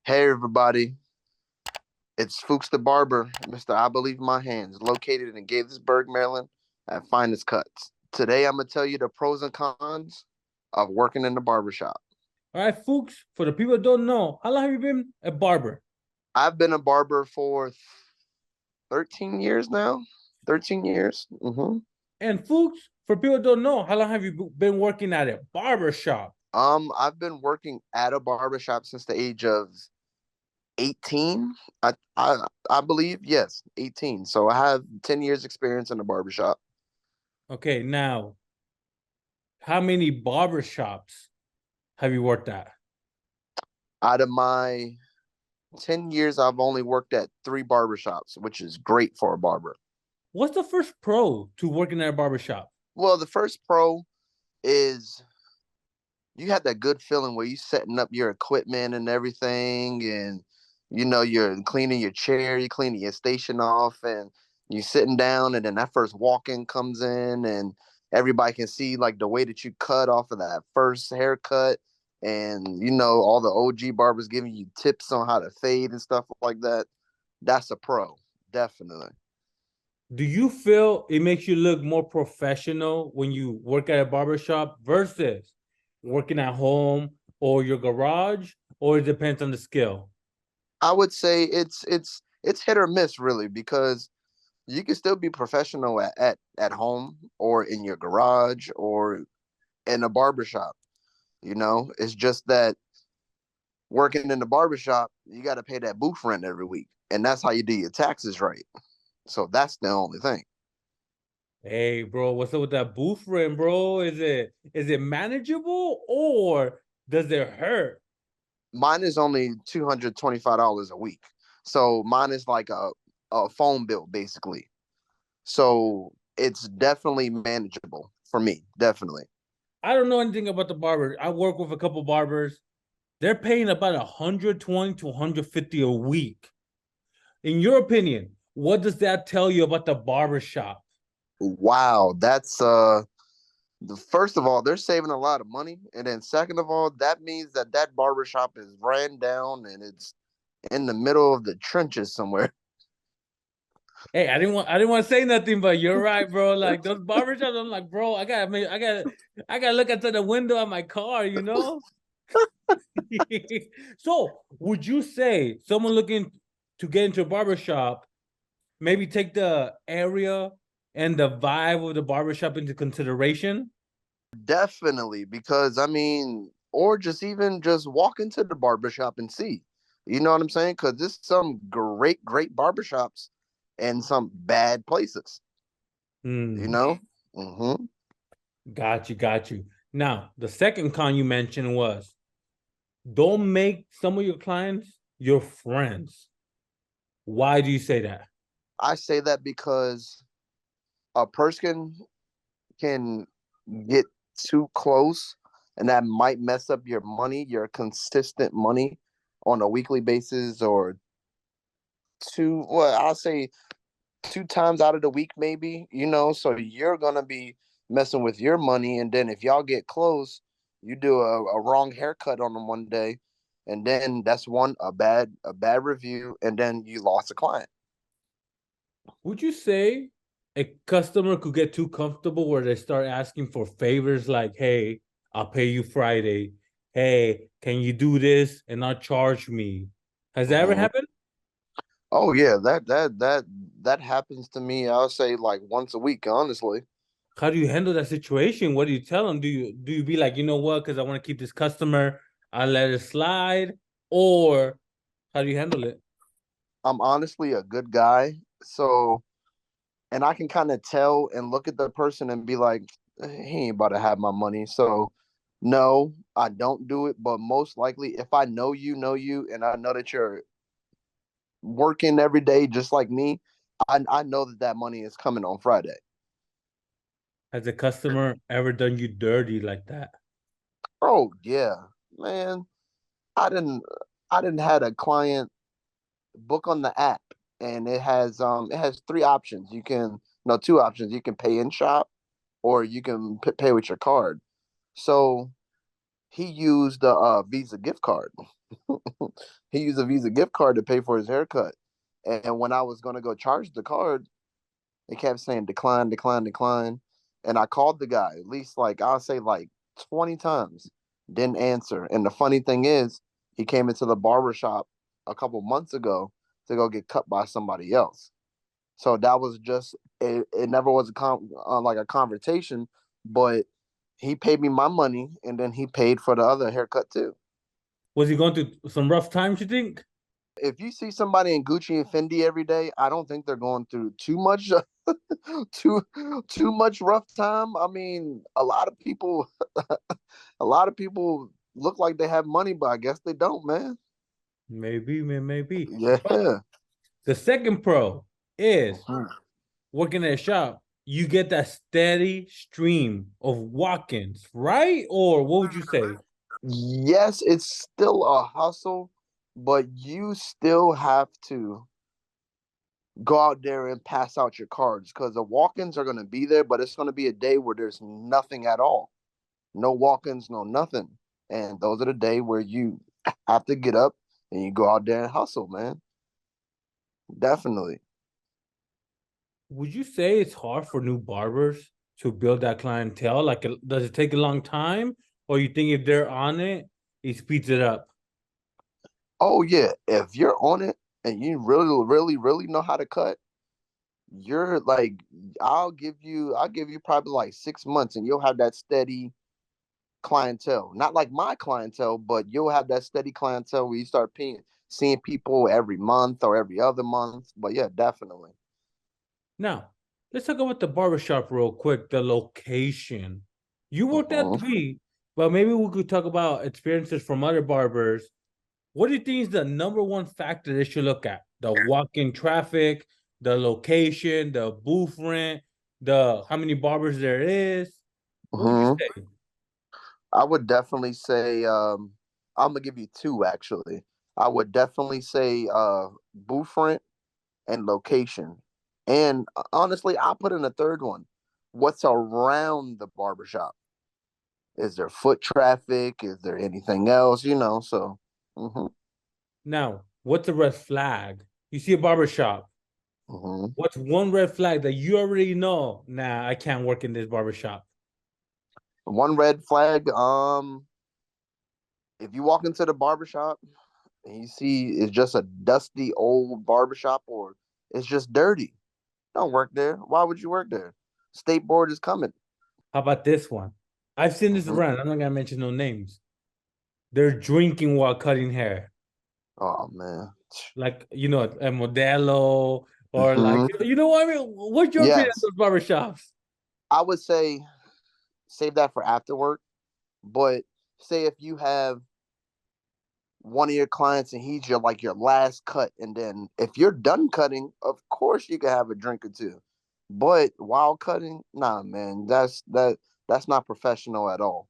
Hey everybody, it's Fuchs the Barber, Mr. I Believe in My Hands, located in Gaithersburg, Maryland, at Finest Cuts. Today I'm gonna tell you the pros and cons of working in the barbershop. All right, folks, for the people that don't know, how long have you been a barber? I've been a barber for 13 years now. 13 years. And folks, for people that don't know, how long have you been working at a barber shop? I've been working at a barbershop since the age of 18. I believe, yes, 18. So I have 10 years experience in the barbershop. Okay, now, how many barber shops have you worked at? Out of my 10 years, I've only worked at 3 barbershops, which is great for a barber. What's the first pro to working at a barber shop? Well, the first pro is you had that good feeling where you setting up your equipment and everything, and you're cleaning your chair, you're cleaning your station off, and you sitting down, and then that first walk-in comes in, and everybody can see like the way that you cut off of that first haircut, and all the OG barbers giving you tips on how to fade and stuff like that. That's a pro, definitely. Do you feel it makes you look more professional when you work at a barber shop versus working at home or your garage, or it depends on the skill? I would say it's hit or miss really, because you can still be professional at home or in your garage or in a barbershop. It's just that working in the barbershop, you got to pay that booth rent every week. And that's how you do your taxes right. So that's the only thing. Hey, bro, what's up with that booth rent, bro? Is it manageable or does it hurt? Mine is only $225 a week. So mine is like a phone bill, basically. So it's definitely manageable for me. Definitely. I don't know anything about the barber. I work with a couple barbers. They're paying about 120 to 150 a week. In your opinion, what does that tell you about the barber shop? Wow. That's the first of all, they're saving a lot of money, and then second of all, that means that that barbershop is ran down and it's in the middle of the trenches somewhere. Hey, I didn't want to say nothing, but you're right, bro. Like those barber shops, I'm like, bro, I gotta look outside the window of my car. So, would you say someone looking to get into a barbershop maybe take the area and the vibe of the barbershop into consideration? Definitely, because I mean, or just even just walk into the barbershop and see. You know what I'm saying? Because there's some great, great barbershops and some bad places, you Hmm. know? Mm-hmm. Got you. Now, the second con you mentioned was don't make some of your clients your friends. Why do you say that? I say that because a person can get too close, and that might mess up your money, your consistent money on a weekly basis, or I'll say 2 times out of the week, maybe, so you're gonna be messing with your money. And then if y'all get close, you do a wrong haircut on them one day, and then that's a bad review, and then you lost a client. Would you say a customer could get too comfortable where they start asking for favors like, hey, I'll pay you Friday. Hey, can you do this and not charge me? Has that ever Mhm. happened? Oh yeah, that happens to me. I'll say like once a week, honestly. How do you handle that situation? What do you tell them? Do you be like, you know what? Because I want to keep this customer, I let it slide, or how do you handle it? I'm honestly a good guy, so and I can kind of tell and look at the person and be like, he ain't about to have my money. So no, I don't do it. But most likely, if I know you, and I know that you're working every day just like me, I know that that money is coming on Friday. Has a customer ever done you dirty like that? Oh yeah, man. I didn't I didn't had a client book on the app, and it has 3 options. You can no 2 options. You can pay in shop, or you can pay with your card. So he used the Visa gift card. he used a Visa gift card to pay for his haircut. And when I was gonna go charge the card, it kept saying decline, decline, decline. And I called the guy at least like I'll say like 20 times, didn't answer. And the funny thing is, he came into the barbershop a couple months ago to go get cut by somebody else. So that was just it never was like a conversation, but he paid me my money and then he paid for the other haircut too. Was he going through some rough times, you think? If you see somebody in Gucci and Fendi every day, I don't think they're going through too much too too much rough time. I mean, a lot of people look like they have money, but I guess they don't, man. Maybe, man, maybe. But Yeah. the second pro is Mhm. working at a shop. You get that steady stream of walk-ins, right? Or what would you say? Yes, it's still a hustle, but you still have to go out there and pass out your cards because the walk-ins are going to be there, but it's going to be a day where there's nothing at all. No walk-ins, no nothing. And those are the day where you have to get up and you go out there and hustle, man. Definitely. Would you say it's hard for new barbers to build that clientele? Like, does it take a long time, or you think if they're on it speeds it up? Oh yeah, if you're on it and you really know how to cut, you're like I'll give you probably like 6 months and you'll have that steady clientele. Not like my clientele, but you'll have that steady clientele where you start seeing people every month or every other month. But yeah, definitely. Now, let's talk about the barbershop real quick. The location. You worked at Mhm. three, but maybe we could talk about experiences from other barbers. What do you think is the number one factor they should look at? The walk-in traffic, the location, the booth rent, the how many barbers there is. What would you Mhm. say? I would definitely say I'm gonna give you two actually. I would definitely say booth rent and location. And honestly, I'll put in a third one. What's around the barbershop? Is there foot traffic? Is there anything else? So mhm, Now, what's a red flag? You see a barbershop. mhm. What's one red flag that you already know? Nah, I can't work in this barbershop. One red flag. If you walk into the barbershop and you see it's just a dusty old barbershop or it's just dirty, don't work there. Why would you work there? State board is coming. How about this one? I've seen this Mhm. around. I'm not gonna mention no names. They're drinking while cutting hair. Oh man. Like, a Modelo or like, Hmm. you know what I mean? What's your opinion Yes, on those barbershops? I would say save that for after work. But say if you have one of your clients and he's your last cut, and then if you're done cutting, of course you can have a drink or two. But while cutting, nah, man, that's not professional at all.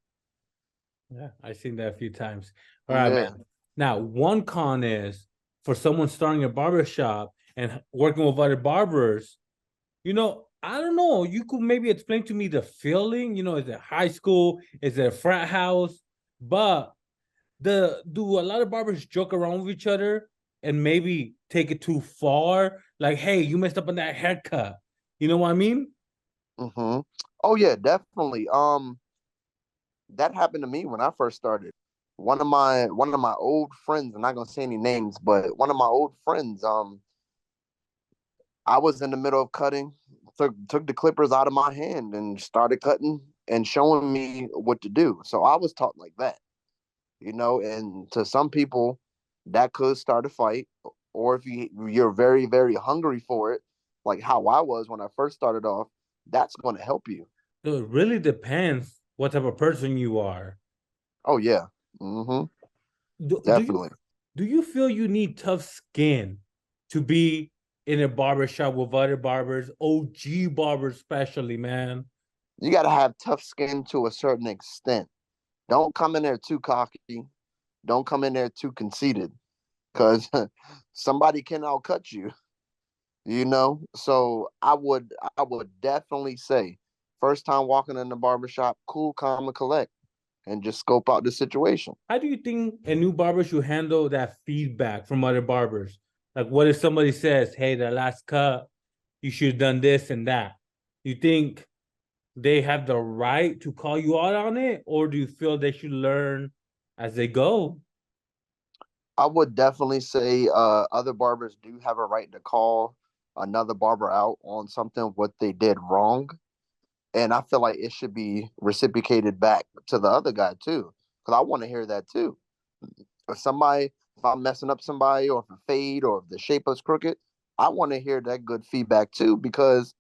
Yeah, I've seen that a few times. All right, Yeah. man. Now, one con is for someone starting a barbershop and working with other barbers, I don't know. You could maybe explain to me the feeling. Is it high school? Is it a frat house? But do a lot of barbers joke around with each other and maybe take it too far? Like, hey, you messed up on that haircut. You know what I mean? Hmm. Oh yeah, definitely. That happened to me when I first started. One of my old friends, I'm not gonna say any names, but one of my old friends, I was in the middle of cutting, took the clippers out of my hand and started cutting and showing me what to do. So I was taught like that. And to some people, that could start a fight, or if you're very very hungry for it, like how I was when I first started off, that's going to help you. So it really depends what type of person you are. Oh yeah, mm-hmm, Do you definitely. do you feel you need tough skin to be in a barber shop with other barbers, OG barbers especially, man? You got to have tough skin to a certain extent. Don't come in there too cocky. Don't come in there too conceited, because somebody can outcut you. So I would definitely say first time walking in the barbershop, cool, calm, and collect. and just scope out the situation. How do you think a new barber should handle that feedback from other barbers? Like, what if somebody says, "Hey, the last cut, you should have done this and that"? You think they have the right to call you out on it, or do you feel they should learn as they go? I would definitely say other barbers do have a right to call another barber out on something what they did wrong, and I feel like it should be reciprocated back to the other guy too, because I want to hear that too. If I'm messing up somebody, or if a fade, or if the shape is crooked, I want to hear that good feedback too, because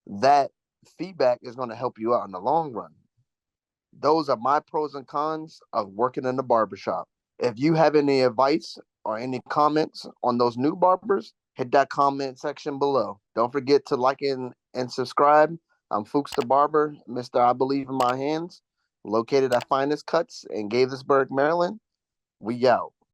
that feedback is going to help you out in the long run. Those are my pros and cons of working in the barbershop. If you have any advice or any comments on those new barbers, hit that comment section below. Don't forget to like and subscribe. I'm Fuchs the Barber, Mr. I Believe in My Hands, located at Finest Cuts in Gaithersburg, Maryland. We out.